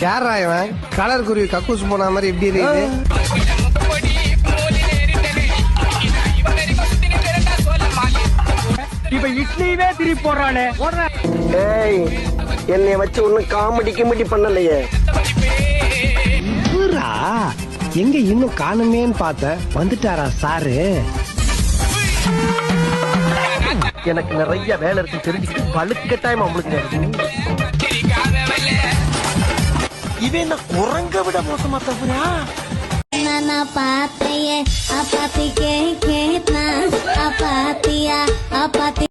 யாரா இவன் கலர் குருவி கக்கூஸ் போன மாதிரி எப்படி இருக்குது? இப்ப இட்லியே திருப்பி போடுறானே. ஏய், என்னைய வச்சு ஒன்னும் காமெடி கிமெடி பண்ணலையே. எங்க இன்னும் காணுமேன்னு பார்த்த வந்துட்டாரா சாரு? எனக்கு நிறைய வேலை இருக்கு தெரிஞ்சுக்கிட்டு வலுக்கட்டாயமா உங்களுக்கு இவன் என்ன குரங்க விட மோசமா தப்புறா? ना पाते ये अपाती के खेतना अपातिया अपाती